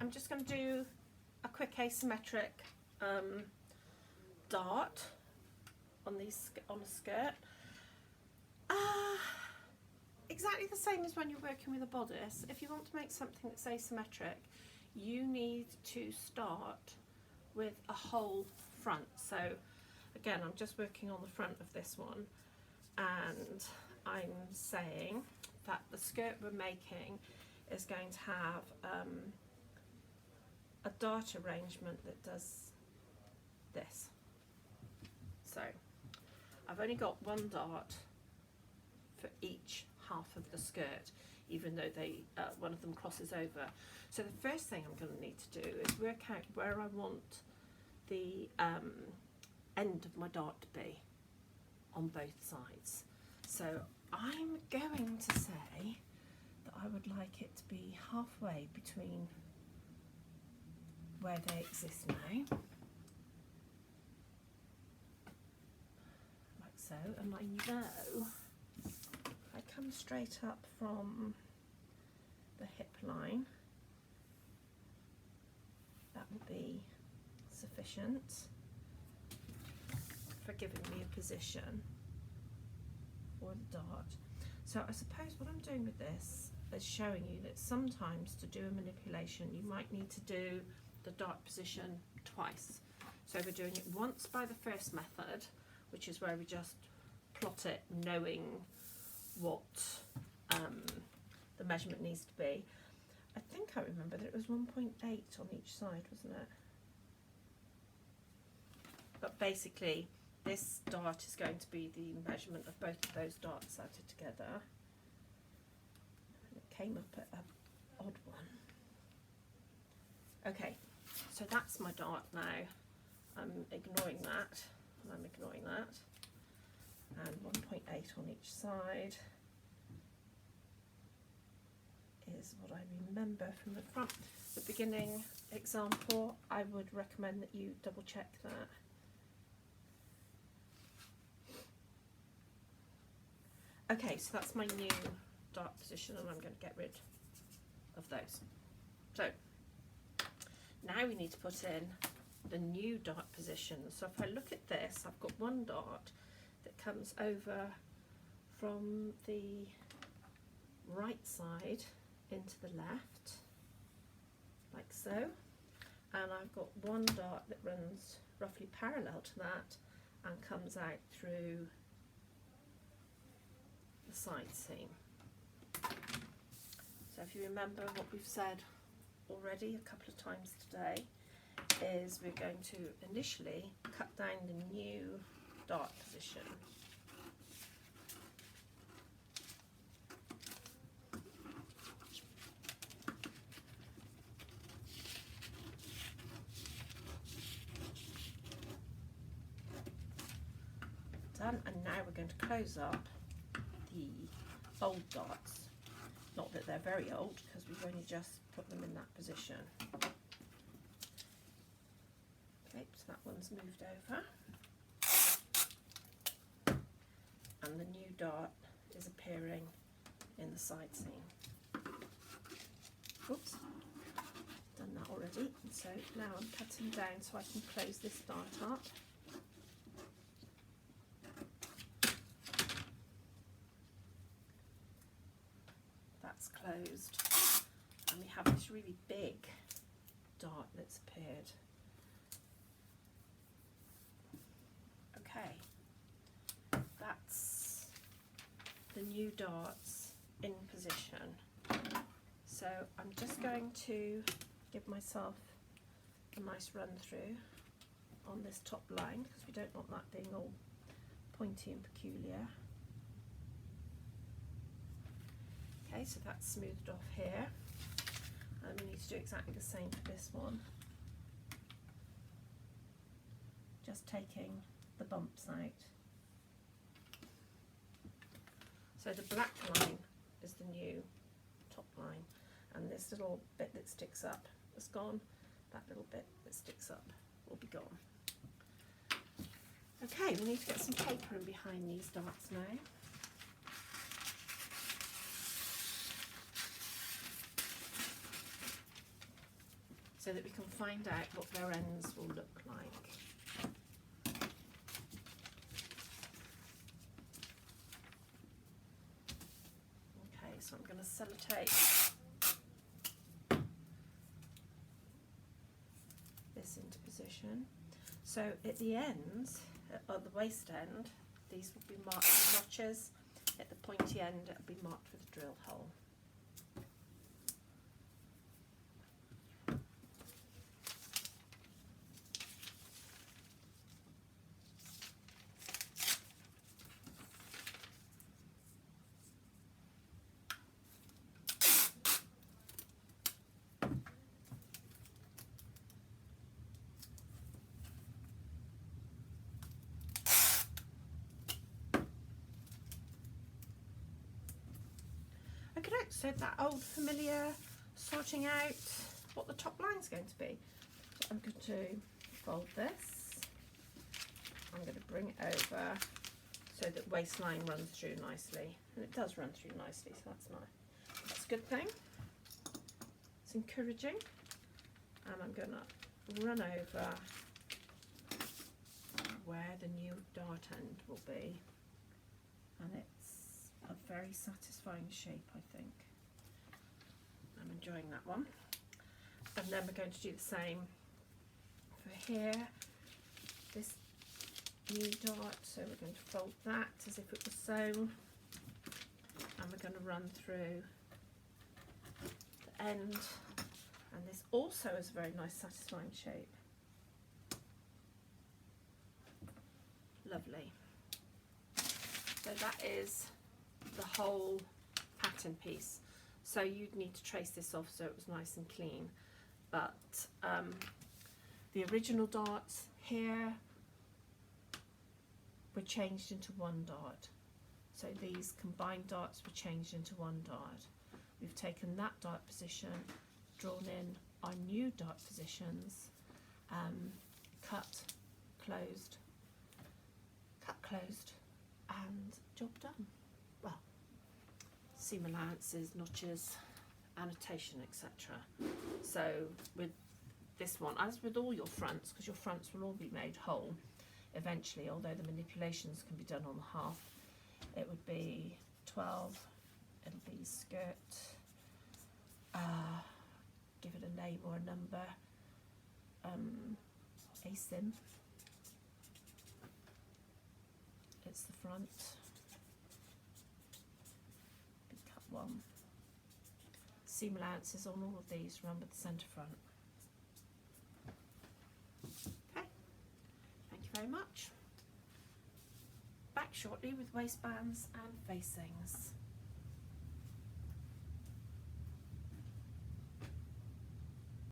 I'm just going to do a quick asymmetric dart on a skirt. Exactly the same as when you're working with a bodice. If you want to make something that's asymmetric, you need to start with a whole front. So again, I'm just working on the front of this one, and I'm saying that the skirt we're making is going to have a dart arrangement that does this. So I've only got one dart for each half of the skirt, even though one of them crosses over. So the first thing I'm going to need to do is work out where I want the end of my dart to be on both sides. So I'm going to say that I would like it to be halfway between where they exist now, like so, and I know if I come straight up from the hip line, that will be sufficient for giving me a position for the dart. So I suppose what I'm doing with this is showing you that sometimes to do a manipulation you might need to do the dart position twice. So we're doing it once by the first method, which is where we just plot it knowing what the measurement needs to be. I think I remember that it was 1.8 on each side, wasn't it? But basically this dart is going to be the measurement of both of those darts added together. And it came up at an odd one. Okay, so that's my dart now. I'm ignoring that, and I'm ignoring that. And 1.8 on each side is what I remember from the front. The beginning example, I would recommend that you double check that. Okay, so that's my new dart position, and I'm going to get rid of those. So now we need to put in the new dart position. So if I look at this, I've got one dart that comes over from the right side into the left, like so, and I've got one dart that runs roughly parallel to that and comes out through the side seam. So if you remember what we've said already a couple of times today, is we're going to initially cut down the new dart position. Done, and now we're going to close up the old darts. Not that they're very old, because we've only just put them in that position. Okay, so that one's moved over. And the new dart is appearing in the side seam. Oops, done that already. And so now I'm cutting down so I can close this dart up. That's closed, and we have this really big dart that's appeared. Okay, that's the new darts in position. So I'm just going to give myself a nice run through on this top line, because we don't want that being all pointy and peculiar. Okay, so that's smoothed off here, and we need to do exactly the same for this one. Just taking the bumps out. So the black line is the new top line, and this little bit that sticks up is gone. That little bit that sticks up will be gone. Okay, we need to get some paper in behind these darts now. so that we can find out what their ends will look like. Okay, so I'm going to sellotape this into position. So at the ends, at the waist end, these will be marked with notches. At the pointy end, it will be marked with a drill hole. Okay, so that old familiar sorting out what the top line is going to be. So I'm going to fold this. I'm going to bring it over so that waistline runs through nicely, and it does run through nicely, so that's nice. That's a good thing. It's encouraging, and I'm going to run over where the new dart end will be, and it's a very satisfying shape, I think. I'm enjoying that one. And then we're going to do the same for here, this new dart. So we're going to fold that as if it was sewn, and we're going to run through the end, and this also is a very nice satisfying shape. Lovely. So that is the whole pattern piece. So you'd need to trace this off so it was nice and clean, but the original darts here were changed into one dart. So these combined darts were changed into one dart. We've taken that dart position, drawn in our new dart positions, cut, closed, and job done. Well, seam allowances, notches, annotation, etc. So with this one, as with all your fronts, because your fronts will all be made whole eventually, although the manipulations can be done on the half, it would be 12, it'll be skirt, give it a name or a number, asym, it's the front, cut one. Seam allowances on all of these run with the centre front. Okay, thank you very much. Back shortly with waistbands and facings.